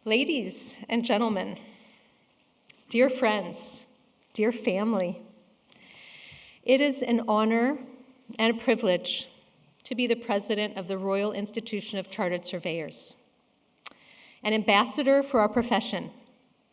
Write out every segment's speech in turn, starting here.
Ladies and gentlemen, dear friends, dear family, it is an honor and a privilege to be the president of the Royal Institution of Chartered Surveyors, an ambassador for our profession,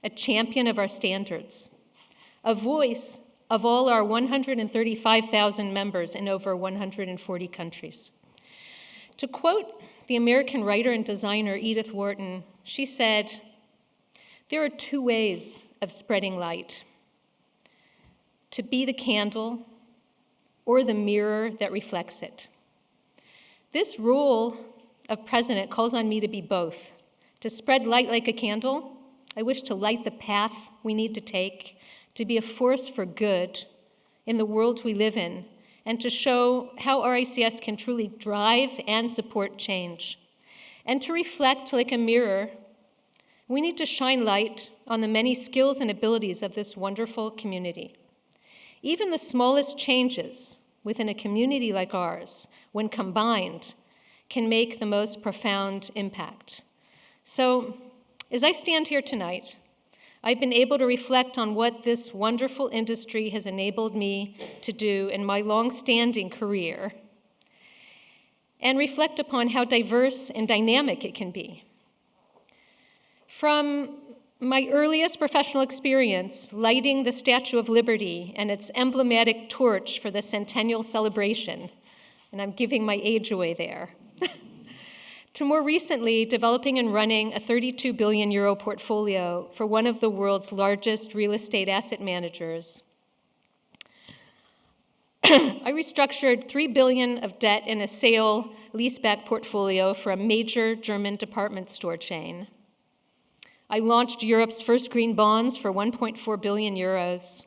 a champion of our standards, a voice of all our 135,000 members in over 140 countries. To quote the American writer and designer Edith Wharton, she said, "There are two ways of spreading light: to be the candle or the mirror that reflects it." This role of president calls on me to be both. To spread light like a candle, I wish to light the path we need to take, to be a force for good in the world we live in, and to show how RICS can truly drive and support change. And to reflect like a mirror, we need to shine light on the many skills and abilities of this wonderful community. Even the smallest changes within a community like ours, when combined, can make the most profound impact. So, as I stand here tonight, I've been able to reflect on what this wonderful industry has enabled me to do in my long-standing career, and reflect upon how diverse and dynamic it can be. From my earliest professional experience, lighting the Statue of Liberty and its emblematic torch for the centennial celebration, and I'm giving my age away there, to more recently developing and running a 32 billion euro portfolio for one of the world's largest real estate asset managers. I restructured 3 billion of debt in a sale leaseback portfolio for a major German department store chain. I launched Europe's first green bonds for 1.4 billion euros.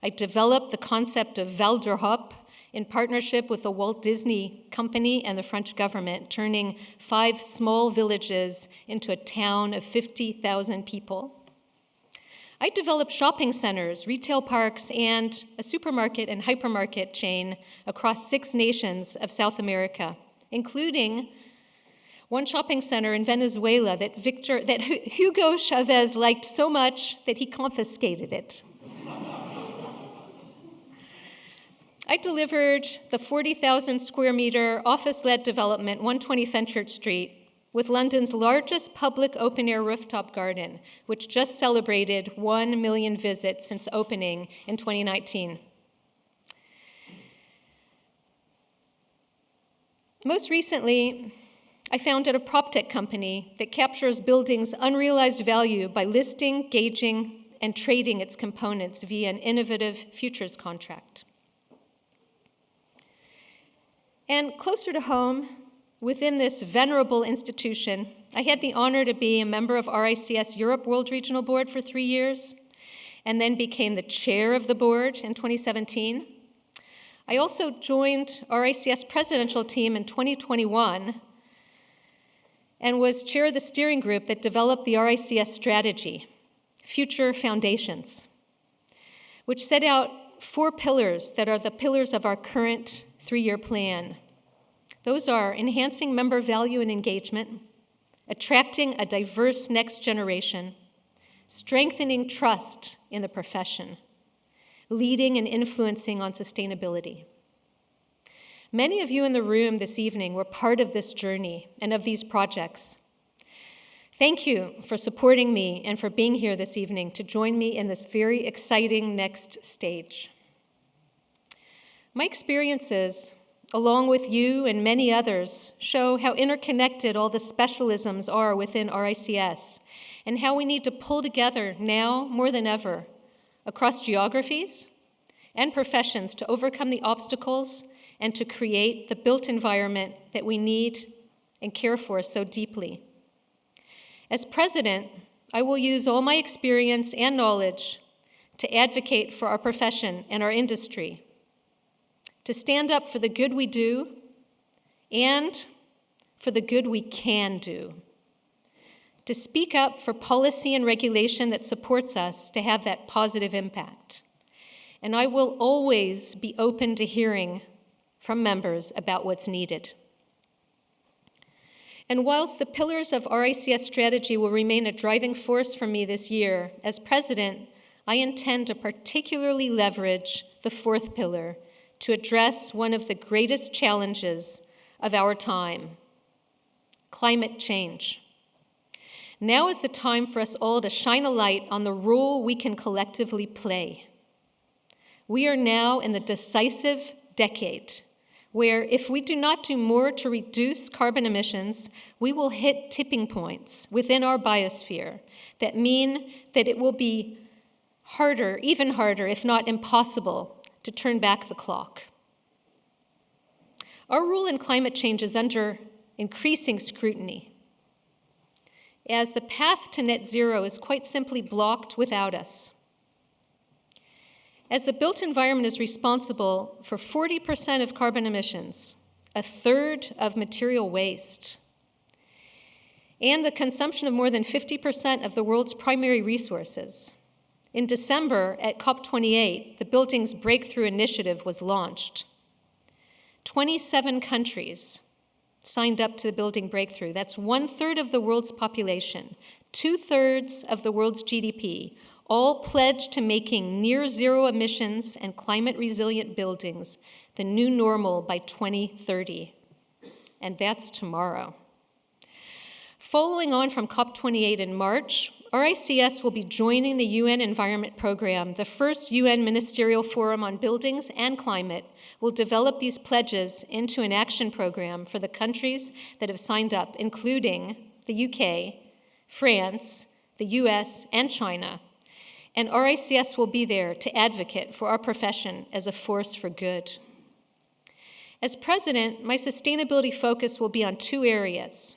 I developed the concept of Val d'Europe in partnership with the Walt Disney Company and the French government, turning 5 small villages into a town of 50,000 people. I developed shopping centers, retail parks, and a supermarket and hypermarket chain across 6 nations of South America, including one shopping center in Venezuela that Hugo Chavez liked so much that he confiscated it. I delivered the 40,000 square meter office-led development, 120 Fenchurch Street, with London's largest public open-air rooftop garden, which just celebrated 1 million visits since opening in 2019. Most recently, I founded a PropTech company that captures buildings' unrealized value by listing, gauging, and trading its components via an innovative futures contract. And closer to home, within this venerable institution, I had the honor to be a member of RICS Europe World Regional Board for 3 years, and then became the chair of the board in 2017. I also joined RICS presidential team in 2021 and was chair of the steering group that developed the RICS strategy, Future Foundations, which set out 4 pillars that are the pillars of our current 3-year plan. Those are enhancing member value and engagement, attracting a diverse next generation, strengthening trust in the profession, leading and influencing on sustainability. Many of you in the room this evening were part of this journey and of these projects. Thank you for supporting me and for being here this evening to join me in this very exciting next stage. My experiences, along with you and many others, show how interconnected all the specialisms are within RICS and how we need to pull together now more than ever across geographies and professions to overcome the obstacles and to create the built environment that we need and care for so deeply. As president, I will use all my experience and knowledge to advocate for our profession and our industry, to stand up for the good we do and for the good we can do, to speak up for policy and regulation that supports us to have that positive impact. And I will always be open to hearing from members about what's needed. And whilst the pillars of RICS strategy will remain a driving force for me this year, as president, I intend to particularly leverage the fourth pillar to address one of the greatest challenges of our time: climate change. Now is the time for us all to shine a light on the role we can collectively play. We are now in the decisive decade where, if we do not do more to reduce carbon emissions, we will hit tipping points within our biosphere that mean that it will be harder, even harder, if not impossible, to turn back the clock. Our role in climate change is under increasing scrutiny, as the path to net zero is quite simply blocked without us. As the built environment is responsible for 40% of carbon emissions, a third of material waste, and the consumption of more than 50% of the world's primary resources. In December at COP28, the Buildings Breakthrough Initiative was launched. 27 countries signed up to the Building Breakthrough. That's 1/3 of the world's population, 2/3 of the world's GDP, all pledged to making near zero emissions and climate resilient buildings the new normal by 2030. And that's tomorrow. Following on from COP28 in March, RICS will be joining the UN Environment Program. The first UN Ministerial Forum on Buildings and Climate will develop these pledges into an action program for the countries that have signed up, including the UK, France, the US, and China. And RICS will be there to advocate for our profession as a force for good. As president, my sustainability focus will be on two areas: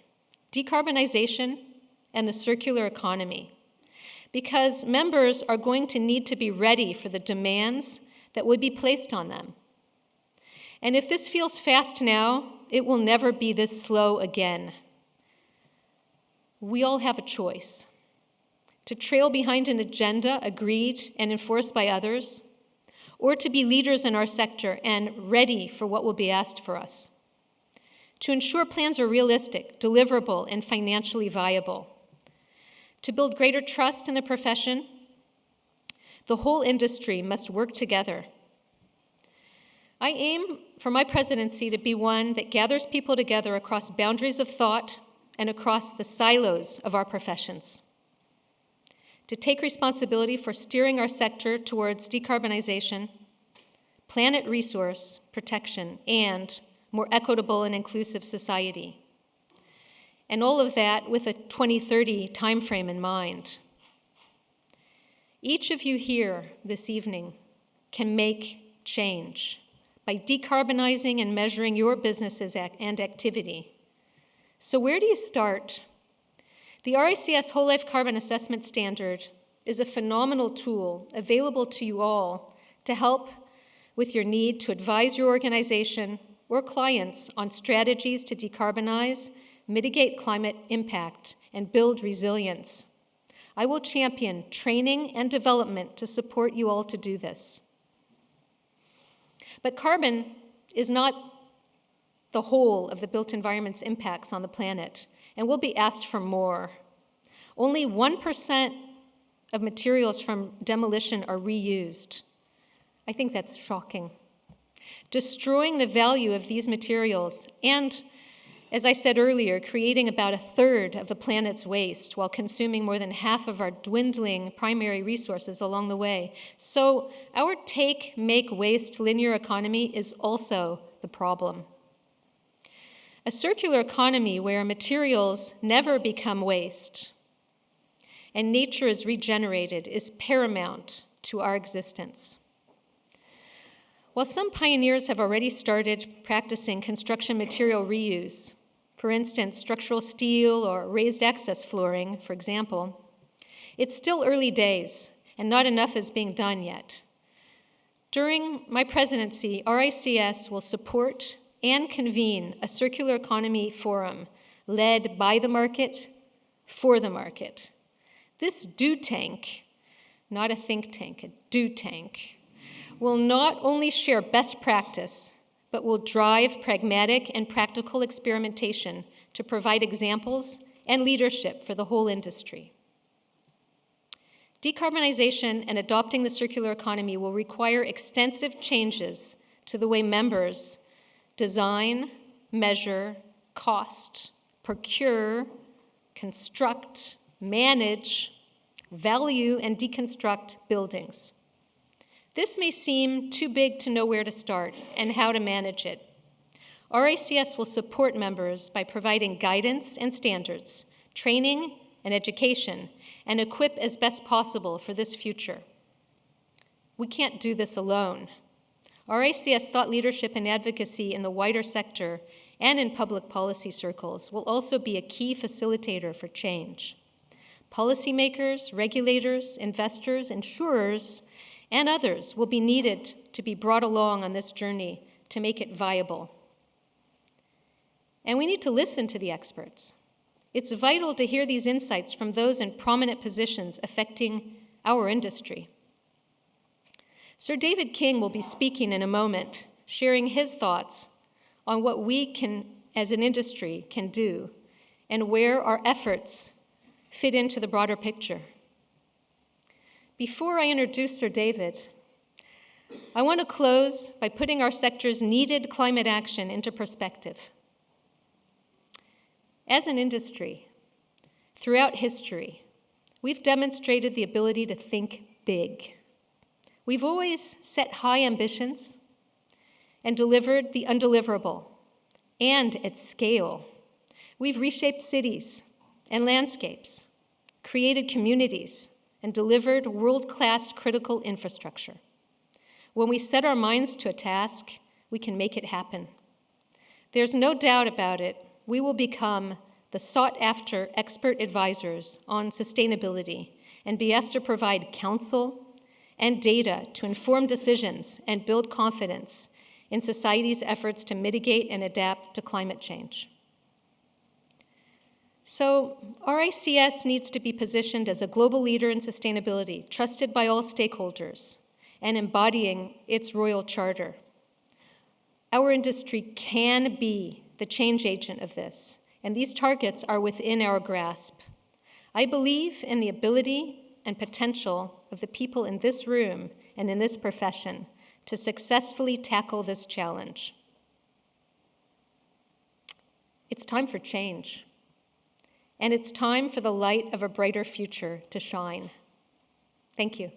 decarbonization and the circular economy, because members are going to need to be ready for the demands that would be placed on them. And if this feels fast now, it will never be this slow again. We all have a choice: to trail behind an agenda agreed and enforced by others, or to be leaders in our sector and ready for what will be asked for us, to ensure plans are realistic, deliverable, and financially viable. To build greater trust in the profession, the whole industry must work together. I aim for my presidency to be one that gathers people together across boundaries of thought and across the silos of our professions, to take responsibility for steering our sector towards decarbonization, planet resource protection, and more equitable and inclusive society. And all of that with a 2030 timeframe in mind. Each of you here this evening can make change by decarbonizing and measuring your businesses and activity. So where do you start? The RICS Whole Life Carbon Assessment Standard is a phenomenal tool available to you all to help with your need to advise your organization or clients on strategies to decarbonize, mitigate climate impact, and build resilience. I will champion training and development to support you all to do this. But carbon is not the whole of the built environment's impacts on the planet, and we'll be asked for more. Only 1% of materials from demolition are reused. I think that's shocking. Destroying the value of these materials and, as I said earlier, creating about 1/3 of the planet's waste while consuming more than half of our dwindling primary resources along the way. So our take, make, waste linear economy is also the problem. A circular economy where materials never become waste and nature is regenerated is paramount to our existence. While some pioneers have already started practicing construction material reuse, for instance, structural steel or raised access flooring, for example, it's still early days and not enough is being done yet. During my presidency, RICS will support and convene a circular economy forum led by the market, for the market. This do tank, not a think tank, a do tank, will not only share best practice, but will drive pragmatic and practical experimentation to provide examples and leadership for the whole industry. Decarbonization and adopting the circular economy will require extensive changes to the way members design, measure, cost, procure, construct, manage, value, and deconstruct buildings. This may seem too big to know where to start and how to manage it. RICS will support members by providing guidance and standards, training and education, and equip as best possible for this future. We can't do this alone. RICS thought leadership and advocacy in the wider sector and in public policy circles will also be a key facilitator for change. Policymakers, regulators, investors, insurers, and others will be needed to be brought along on this journey to make it viable. And we need to listen to the experts. It's vital to hear these insights from those in prominent positions affecting our industry. Sir David King will be speaking in a moment, sharing his thoughts on what we can, as an industry, can do and where our efforts fit into the broader picture. Before I introduce Sir David, I want to close by putting our sector's needed climate action into perspective. As an industry, throughout history, we've demonstrated the ability to think big. We've always set high ambitions and delivered the undeliverable, and at scale. We've reshaped cities and landscapes, created communities, and delivered world-class critical infrastructure. When we set our minds to a task, we can make it happen. There's no doubt about it, we will become the sought-after expert advisors on sustainability and be asked to provide counsel and data to inform decisions and build confidence in society's efforts to mitigate and adapt to climate change. So, RICS needs to be positioned as a global leader in sustainability, trusted by all stakeholders, and embodying its royal charter. Our industry can be the change agent of this, and these targets are within our grasp. I believe in the ability and potential of the people in this room and in this profession to successfully tackle this challenge. It's time for change, and it's time for the light of a brighter future to shine. Thank you.